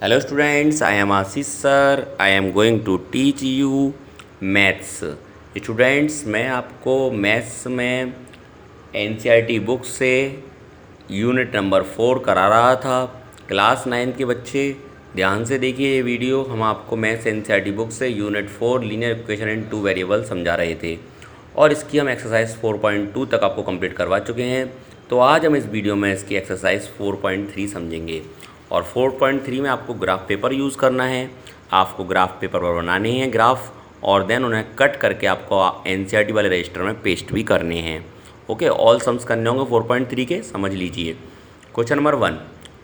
Hello students, I am Ashish sir. I am going to teach you maths. Students, मैं आपको maths में NCERT book से unit number 4 करा रहा था। क्लास 9 के बच्चे ध्यान से देखिए ये वीडियो। हम आपको मैथ्स एनसीईआरटी बुक से unit 4 linear equation in 2 variable समझा रहे थे और इसकी हम एक्सरसाइज 4.2 तक आपको कंप्लीट करवा चुके हैं। तो आज हम इस वीडियो में इसकी एक्सरसाइज 4.3 समझेंगे और 4.3 में आपको ग्राफ पेपर यूज़ करना है। आपको ग्राफ पेपर पर बनाने हैं ग्राफ और देन उन्हें कट करके आपको एनसीईआरटी वाले रजिस्टर में पेस्ट भी करने हैं। ओके, ऑल सम्स करने होंगे 4.3 के, समझ लीजिए। Question number 1,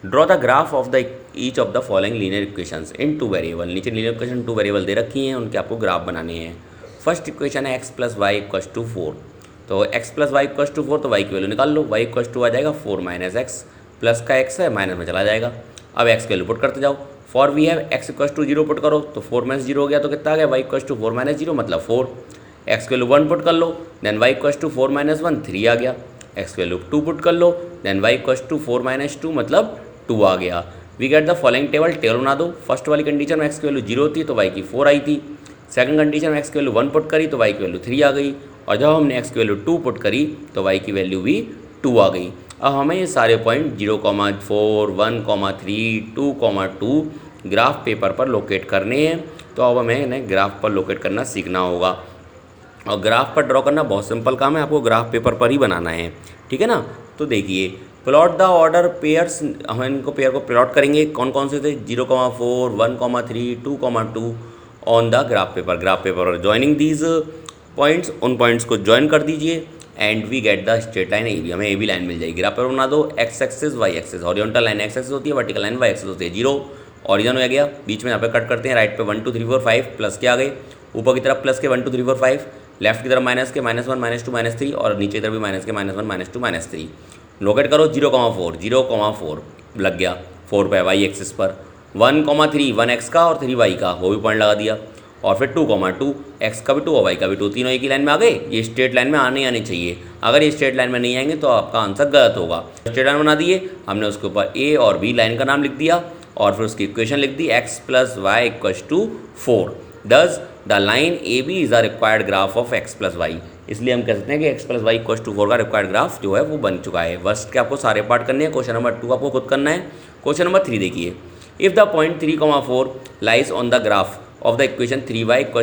draw the graph of the each of the following linear equations in 2 variable. नीचे लीनियर इक्वेशन 2 वेरिएबल दे रखी हैं, उनके आपको ग्राफ बनाने हैं। फर्स्ट इक्वेशन है x + y = 4। तो x + y = 4, तो y की वैल्यू निकाल लो। y = आ जाएगा 4 - x, प्लस का x है माइनस में चला जाएगा। अब x की वैल्यू पुट करते जाओ। For we have x = 0 put करो तो 4 - 0 हो गया, तो कितना आ गया y = 4 - 0 मतलब 4। x की वैल्यू 1 पुट कर लो, देन y = 4 - 1 3 आ गया। x की वैल्यू 2 पुट कर लो, देन y = 4 - 2 मतलब 2 आ गया। We get the following table बना दो। फर्स्ट वाली कंडीशन में x की वैल्यू 0 थी तो y की 4 आई थी। सेकंड कंडीशन में x की वैल्यू 1 पुट करी तो y की वैल्यू 3 आ गई, और जब हमने x की वैल्यू 2 पुट करी तो y की वैल्यू भी 2 आ गई। अब हमें ये सारे पॉइंट 0, 4, 1, 3, 2, 2 ग्राफ पेपर पर लोकेट करने हैं। तो अब हमें इन्हें ग्राफ पर लोकेट करना सीखना होगा और ग्राफ पर ड्रॉ करना बहुत सिंपल काम है, आपको ग्राफ पेपर पर ही बनाना है, ठीक है ना। तो देखिए, प्लॉट द ऑर्डर पेयर्स, हम इनको पेयर को प्लॉट करेंगे। कौन कौन से थे? 0, 4, 1, 3, 2, 2 on the graph paper. Graph paper joining these points, उन पॉइंट्स को ज्वाइन कर दीजिए and we get the straight line A B. हमें ए बी लाइन मिल जाएगी। ग्राफ पेपर बना दो। X axis y axis, horizontal line x axis होती है, वर्टिकल लाइन वाई एक्सिस होती है। 0 ऑरिजन हो गया, बीच में यहाँ पे कट करते हैं। राइट पे 1 2 3 4 5 प्लस के आ गए, ऊपर की तरफ प्लस के 1 2 3 4 5, लेफ्ट की तरफ माइनस के -1 -2 -3 और नीचे की तरफ भी माइनस के -1 -2 -3। लोकेट करो 0, 4 लग गया 4 पे वाई एक्सिस पर। 1, 3 1 एक्स का और 3 वाई का, वो भी पॉइंट लगा दिया। और फिर 2, 2 एक्स का भी 2 और वाई का भी 2, तीनों एक ही लाइन में आ गए। ये स्ट्रेट लाइन में आने चाहिए। अगर ये स्ट्रेट लाइन में नहीं आएंगे तो आपका आंसर गलत होगा। स्ट्रेट लाइन बना दिए हमने, उसके ऊपर ए और बी लाइन का नाम लिख दिया और फिर उसकी इक्वेशन लिख दी x + y = 4। Thus the line A B is a required graph of x + y। इसलिए हम कह सकते हैं कि x + y = 4 का रिक्वायर्ड ग्राफ जो है वो बन चुका है। बस के आपको सारे पार्ट करने हैं। क्वेश्चन नंबर 2 आपको खुद करना है। क्वेश्चन नंबर 3 देखिए, if the point 3, 4 lies on the graph of the equation 3y =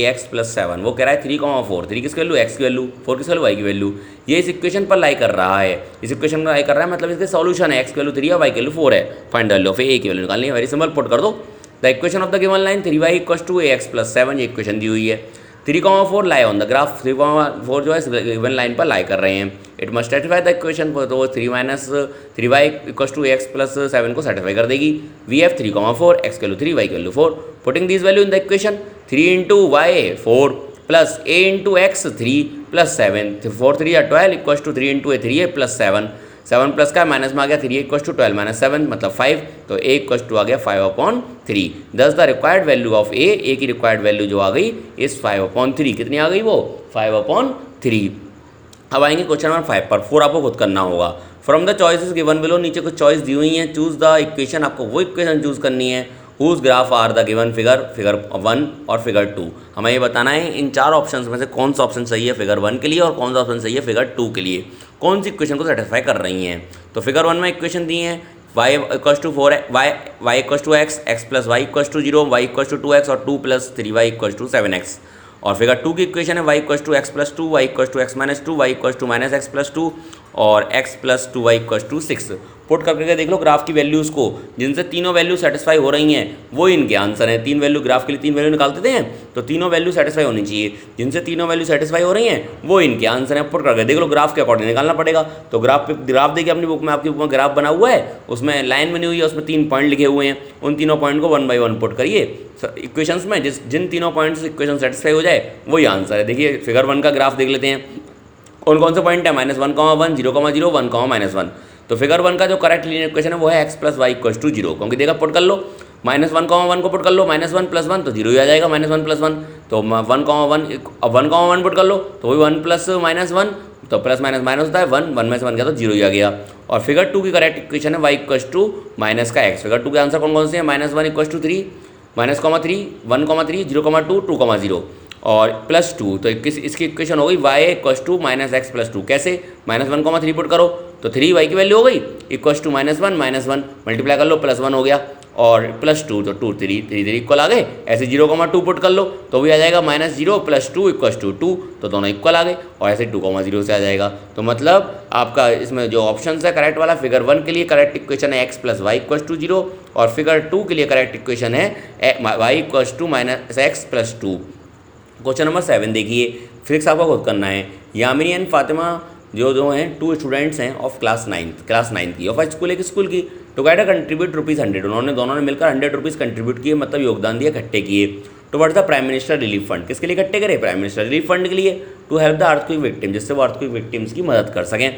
ax + 7। वो कह रहा है 3, 4, 3 किसकी वैल्यू? x की वैल्यू, 4 किसकी वैल्यू? y की वैल्यू। ये इस इक्वेशन पर लाई कर रहा है, इस इक्वेशन पर लाई कर रहा है मतलब इसके सॉल्यूशन है। x की वैल्यू 3 है, y की वैल्यू 4 है। Find the value of a की वैल्यू निकालनी है। वेरी सिंपल, पुट कर दो। The equation of the given line 3y = ax + 7, ये इक्वेशन दी हुई है। 3, 4 लाई ऑन द ग्राफ, 3, 4 जो है गिवन लाइन पर लाई कर रहे हैं। It must satisfy the equation, तो 3y = ax + 7 को सेटिस्फाई कर देगी। वी हैव 3, 4, x की वैल्यू 3, y की value 4। Putting this value in the equation, 3 × y 4 plus a × x 3 plus 7, 4 3 या 12 = 3 × a 3a प्लस 7, 7 प्लस का माइनस में आ गया 3a = 12 - 7 मतलब 5, तो a = आ गया 5/3। दस the required value of a की रिक्वायर्ड वैल्यू जो आ गई इस 5/3। कितनी आ गई वो? 5/3। अब आएंगे क्वेश्चन नंबर 5 पर। 4 आपको खुद करना होगा। From the choices given below, नीचे कुछ चॉइस दी हुई हैं। चूज द इक्वेशन, आपको वो इक्वेशन चूज करनी है whose graph are the given figure 1 और फिगर 2। हमें ये बताना है इन 4 ऑप्शंस में से कौन सा ऑप्शन सही है फिगर 1 के लिए और कौन सा ऑप्शन सही है फिगर 2 के लिए, कौन सी इक्वेशन को सेटिस्फाई कर रही हैं। तो फिगर 1 में इक्वेशन दी हैं y = 4, y = x, x + y = 0, y = 2x और 2 + 3y = 7x। और फिगर 2 की इक्वेशन है y = x + 2, y = x - 2, y = -x + 2 और x + 2y = 6। पुट करके देख लो ग्राफ की वैल्यूज़ को, जिनसे तीनों वैल्यू सेटिस्फाई हो रही हैं वो इनके आंसर हैं। 3 वैल्यू ग्राफ के लिए 3 वैल्यू निकालते थे, तो तीनों वैल्यू सेटिस्फाई होनी चाहिए। जिनसे तीनों वैल्यू सेटिस्फाई हो रही हैं वो इनके आंसर हैं। पुट करके देख लो, ग्राफ के अकॉर्डिंग निकालना पड़ेगा। तो ग्राफ देखिए अपनी बुक में, आपकी बुक में ग्राफ बना हुआ है, उसमें लाइन बनी हुई है, उसमें 3 पॉइंट लिखे हुए हैं। उन तीनों पॉइंट को 1 बाई 1 पुट करिए इक्वेशंस में। जिन तीनों पॉइंट से इक्वेशन सेटिस्फाई हो जाए वही आंसर है। देखिए फिगर 1 का ग्राफ देख लेते हैं, कौन कौन से पॉइंट है? -1, 1, 0, 0, 1, -1। तो फिगर 1 का जो करेक्ट लीनियर इक्वेशन है वो है x + y = 0, क्योंकि देखा पुट कर लो, -1, 1 को पुट कर लो, -1 + 1 तो 0 ही आ जाएगा, -1 + 1। तो 1, 1 अब 1, 1 पुट कर लो तो वही 1 + -1 तो प्लस माइनस माइनस होता है 1, 1 में से 1 गया तो 0 ही आ गया। और फिगर 2 की करेक्ट इक्वेशन है y इक्वस टू माइनस का x। फिगर 2 के आंसर कौन कौन से हैं? -1 इक्वस टू 3, -3, 1,3, 0,2, 2,0 और +2। तो इसकी इक्वेशन हो गई y equals to minus x plus 2। कैसे? -1,3 पुट करो तो 3y की वैल्यू हो गई इक्वस टू -1 मल्टीप्लाई कर लो +1 हो गया और +2 तो 2 3 3 3 इक्वल आ गए। ऐसे 0,2 पुट कर लो तो भी आ जाएगा -0 + 2 इक्वस टू 2, तो दोनों इक्वल आ गए। और ऐसे 2,0 से आ जाएगा। तो मतलब आपका इसमें जो ऑप्शन है करेक्ट वाला, फिगर 1 के लिए करेक्ट इक्वेशन है x + y इक्वस टू 0 और फिगर 2 के लिए करेक्ट इक्वेशन है y equals to -x + 2। Question number 7 देखिए, फिजिक्स आपको खुद करना है। यामिनी एंड फातिमा जो हैं 2 स्टूडेंट्स हैं ऑफ क्लास 9 की, ऑफ स्कूल एक स्कूल की, टुगेदर कंट्रीब्यूट ₹100। दोनों ने मिलकर ₹100 कंट्रीब्यूट किए, मतलब योगदान दिया, इकट्ठे किए। Towards the prime minister relief fund. किसके लिए इकट्ठे करे? प्राइम मिनिस्टर रिलीफ फंड के लिए। To help the earthquake victim, जिससे वो अर्थक्वेक विक्टिम्स की मदद कर सकें।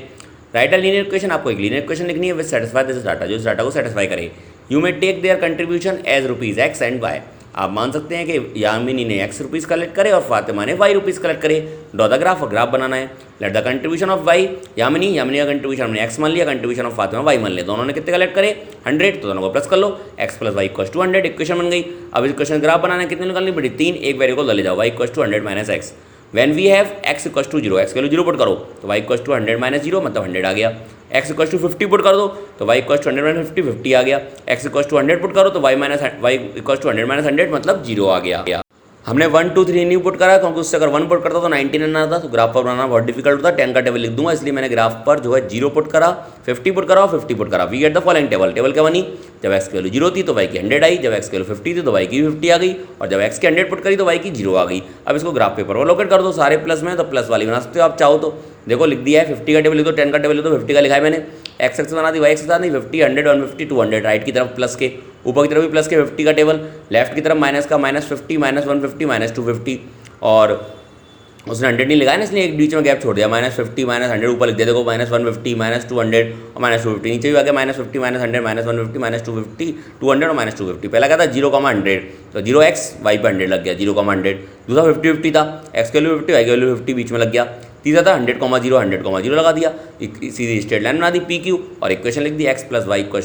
राइट अ लीनियर इक्वेशन, आपको एक लीनियर इक्वेशन लिखनी है विद सेटिस्फाई दिस डाटा, जो इस डाटा को सेटिस्फाई करे। You may take their contribution as ₹X and Y। आप मान सकते हैं कि यामिनी ने ₹X कलेक्ट करे और फातिमा ने ₹Y कलेक्ट करे। ड्रॉ द ग्राफ, ग्राफ बनाना है। Let the contribution of Y, Yamini का कंट्रीब्यूशन हमने X मान लिया, कंट्रीब्यूशन ऑफ फातिमा Y मान लिया। दोनों ने कितने कलेक्ट करे? 100, तो दोनों को प्लस कर लो। x + y = 100, इक्वेशन बन गई। अब इस इक्वेशन ग्राफ बनाना है, कितनी निकालनी पड़ी? 3, एक वेरिएबल ले जाओ, y = 100 - x। When we have x = 0, x की वैल्यू 0 पुट करो तो y = 100 - 0 मतलब 100 आ गया। x = 50 पुट कर दो तो y = 100 - 50 50 आ गया। x = 100 पुट करो तो y = 100 - 100 मतलब 0 आ गया। हमने 1 2 3 नहीं पुट करा क्योंकि उससे अगर 1 पुट करता तो 99 आता, तो ग्राफ पर बनाना बहुत डिफिकल्ट होता है। 10 का टेबल लिख दूंगा, इसलिए मैंने ग्राफ पर जो है 0 पुट करा, 50 पुट करा और 50 पुट करा। We get the following table क्या बनी? जब x की वैल्यू 0 थी तो y की 100 आई, जब x की वैल्यू 50 थी तो y की 50 आ गई, और जब x की 100 पुट करी तो y की 0 आ गई। अब इसको ग्राफ पेपर पर लोकेट कर दो, सारे प्लस में तो प्लस वाली बना सकते हो आप चाहो तो। देखो लिख दिया है, 50 का टेबल लिख दो, 10 का टेबल लिख दो, 50 का लिखा है मैंने। x एक्स बना दी, y एक्स बना दी, 50 100 150 200, राइट की तरफ प्लस के, ऊपर की तरफ भी प्लस के 50 का टेबल, लेफ्ट की तरफ माइनस का -50 -150 -250, और उसने 100 नहीं लगाया ना, इसलिए एक बीच में गैप छोड़ दिया, -50 -100 ऊपर लिख दिया। देखो -150 -200 और -250, नीचे भी आ गया -50 -100 -150 -250 200 और -250। पहला क्या था? 0,100, तो 0x y पे 100 लग गया, 0,100। दूसरा 50 था, x की वैल्यू 50 y की वैल्यू 50 बीच में लग गया। तीसरा था 100,0 100,0 लगा दिया, सीधी स्ट्रेट लाइन बना दी PQ और इक्वेशन लिख दी x + y =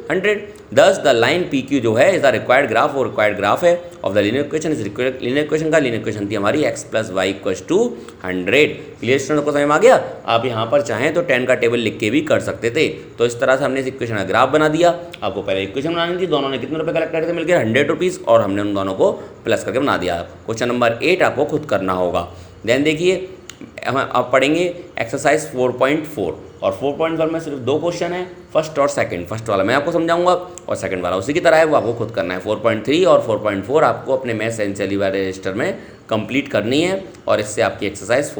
100। दस द लाइन PQ जो है इज द रिक्वायर्ड ग्राफ, और रिक्वायर्ड ग्राफ है ऑफ द लीनियर इक्वेशन। इस लीनियर इक्वेशन का लीनियर इक्वेशन थी हमारी x + y = 100। क्लियर स्टूडेंट को समझ में आ गया? आप यहाँ पर चाहें तो 10 का टेबल लिख के भी कर सकते थे। तो इस तरह से हमने इस इक्वेशन का ग्राफ बना दिया। आपको पहले इक्वेशन बनानी थी, दोनों ने कितने रुपये कलेक्ट करे थे मिलकर? ₹100, और हमने उन दोनों को प्लस करके बना दिया। क्वेश्चन नंबर 8 आपको खुद करना होगा। देन देखिए, हम आप पढ़ेंगे एक्सरसाइज 4.4, और 4.4 में सिर्फ 2 क्वेश्चन है, फर्स्ट और सेकंड। फर्स्ट वाला मैं आपको समझाऊंगा और सेकंड वाला उसी की तरह है, वो आपको खुद करना है। 4.3 और 4.4 आपको अपने मैथ्स एनसीईआरटी वाले रजिस्टर में कंप्लीट करनी है, और इससे आपकी एक्सरसाइज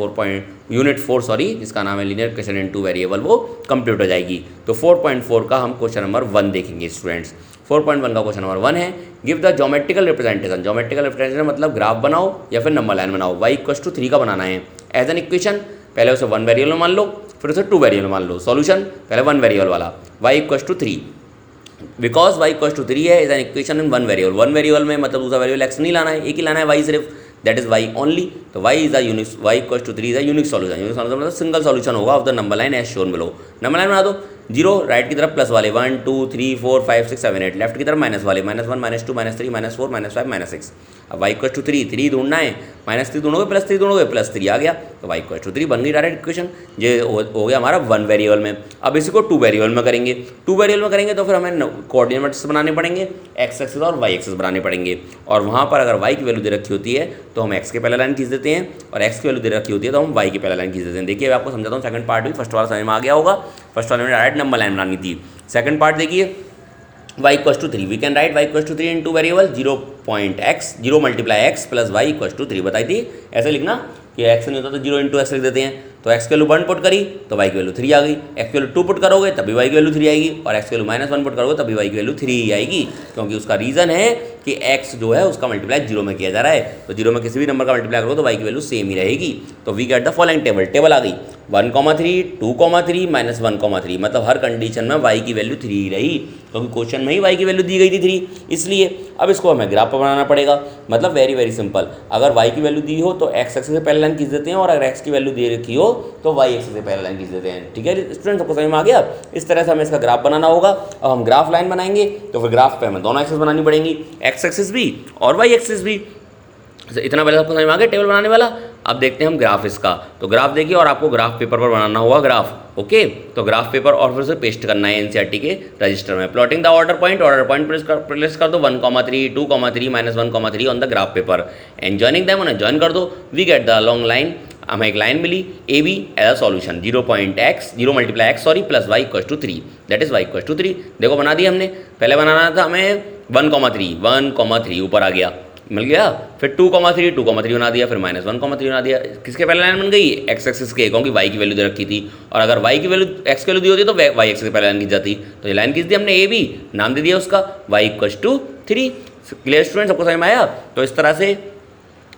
यूनिट 4 सॉरी, जिसका नाम है लीनियर इक्वेशन इन 2 वेरिएबल, वो कंप्लीट हो जाएगी। तो 4.4 का हम क्वेश्चन नंबर 1 देखेंगे स्टूडेंट्स। 4.1 का क्वेश्चन नंबर 1 है, give the geometrical representation. Geometrical representation मतलब ग्राफ बनाओ या फिर नंबर लाइन बनाओ। y = 3 का बनाना है एज एन इक्वेशन। पहले उसे 1 वेरिएबल मान लो, फिर उसे 2 वेरिएबल मान लो। सॉल्यूशन पहले 1 वेरिएबल वाला, y = 3, बिकॉज y = 3 है is an equation in 1 variable. 1 variable में मतलब दूसरा वेरिएबल x नहीं लाना है, एक ही लाना है y सिर्फ, दैट इज y ओनली। तो y = 3 is a unique solution. Unique solution मतलब सिंगल सॉल्यूशन होगा of the number line as shown below. Number line बना दो, 0 राइट की तरफ प्लस वाले 1 2 3 4 5 6 7 8, लेफ्ट की तरफ माइनस वाले -1 -2 -3 -4 -5 -6। अब y = 3 ढूंढना है, -3 ढूंढोगे +3 ढूंढोगे +3 आ गया, तो y = 3 बन गई डायरेक्ट इक्वेशन। ये हो गया हमारा 1 वेरिएबल में। अब इसी को 2 वेरिएबल में करेंगे। 2 वेरिएबल में करेंगे तो फिर हमें कोऑर्डिनेट्स बनाने पड़ेंगे, x एक्सिस और y एक्सिस बनाने पड़ेंगे, और वहाँ पर अगर y की वैल्यू दे रखी होती है तो हम x के पहले लाइन खींच देते हैं, और x की वैल्यू दे रखी होती है तो हम y की पहले लाइन खींच देते हैं। देखिए आपको समझाता हूँ, सेकंड पार्ट भी फर्स्ट वाला समझ में आ गया होगा। फर्स्ट वाले में डायरेक्ट नंबर लाइन बनानी थी। सेकंड पार्ट देखिए, y = 3, we can write y = 3 in 2 variable, 0 × x + y = 3 बताई थी। ऐसे लिखना कि x नहीं होता तो 0 × x लिख देते हैं। तो x की वैल्यू 1 पुट करी तो y की वैल्यू 3 आ गई, x की वैल्यू 2 पुट करोगे तभी y की वैल्यू 3 आएगी, और x की वैल्यू -1 पुट करोगे तभी y की वैल्यू 3 ही आएगी, क्योंकि उसका रीज़न है कि x जो है उसका मल्टीप्लाई 0 में किया जा रहा है। तो 0 में किसी भी नंबर का मल्टीप्लाई करोगे तो y की वैल्यू सेम ही रहेगी। तो we get the following table आ गई। 1,3, 2,3 माइनस 1,3, मतलब हर कंडीशन में y की वैल्यू 3 ही रही, क्योंकि क्वेश्चन में ही y की वैल्यू दी गई थी 3, इसलिए अब इसको हमें ग्राफ पर बनाना पड़ेगा। मतलब वेरी वेरी सिंपल, अगर y की वैल्यू दी हो तो x एक्सिस से पहले लाइन खींच देते हैं, और अगर x की वैल्यू दे रखी हो तो y एक्सिस से पहले लाइन खींच देते हैं। ठीक है स्टूडेंट, सबको समझ में आ गया? इस तरह से हमें इसका ग्राफ बनाना होगा। अब हम ग्राफ लाइन बनाएंगे तो फिर ग्राफ पे हमें दोनों एक्सिस बनानी पड़ेंगी, x एक्सिस भी और y एक्सिस भी। इतना पहले आपको समझ में आ गया टेबल बनाने वाला। अब देखते हैं हम ग्राफ इसका। तो ग्राफ देखिए, और आपको ग्राफ पेपर पर बनाना होगा ग्राफ। ओके, तो ग्राफ पेपर और फिर से पेस्ट करना है एनसीईआरटी के रजिस्टर में। Plotting the order point place कर दो 1,3, 2,3 minus 1,3 on the graph paper and joining them, उन्हें ज्वाइन कर दो। We get the long line, हमें एक लाइन मिली A B as a solution 0 multiply x plus y equal to 3, that is y equal to 3। देखो बना दिया हमने। पहले बनाना था हमें 1,3 ऊपर आ गया, मिल गया। फिर 2,3 बना दिया, फिर माइनस 1,3 बना दिया। किसके पहले लाइन बन गई? एक्स एक्सिस के, क्योंकि वाई की वैल्यू दे रखी थी, और अगर वाई की वैल्यू एक्स की वैल्यू दी होती तो वाई एक्सिस के पहले लाइन खींच जाती। तो ये लाइन खींच दी हमने ए बी, नाम दे दिया उसका y equal to 3। Clear student, सबको समझ में आया? तो इस तरह से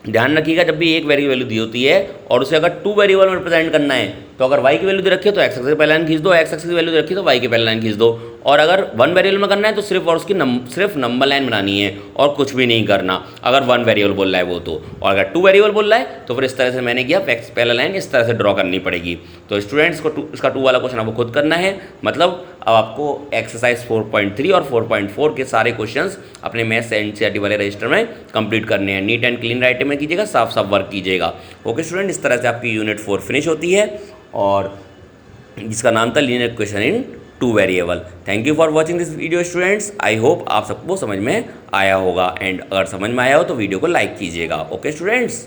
ध्यान रखिएगा, जब भी एक वैल्यू दी होती है और उसे अगर 2 वेरिएबल में रिप्रेजेंट करना है, तो अगर y की वैल्यू दे रखी है तो x एक्सिस के पहले लाइन खींच दो, x एक्सिस की वैल्यू दे रखी है तो y के पहले लाइन खींच दो। और अगर 1 वेरिएबल में करना है तो सिर्फ और उसकी सिर्फ नंबर लाइन बनानी है और कुछ भी नहीं करना, अगर 1 वेरिएबल बोल रहा है वो तो। और अगर 2 वेरिएबल बोल रहा है तो फिर इस तरह से मैंने किया, x पहला लाइन इस तरह से ड्रॉ करनी पड़ेगी। तो स्टूडेंट्स को इसका 2 वाला क्वेश्चन आपको खुद करना है। मतलब अब आपको एक्सरसाइज 4.3 और 4.4 के सारे क्वेश्चंस अपने मैथ्स एनसीईआरटी वाले रजिस्टर में कंप्लीट करने हैं। नीट एंड क्लीन राइटिंग में कीजिएगा, साफ साफ वर्क कीजिएगा। ओके स्टूडेंट, इस तरह से आपकी यूनिट 4 फिनिश होती है, और जिसका नाम था linear equation in 2 variable. Thank you for watching this video students. I hope आप सबको समझ में आया होगा, एंड अगर समझ में आया हो तो वीडियो को लाइक कीजिएगा। Okay students.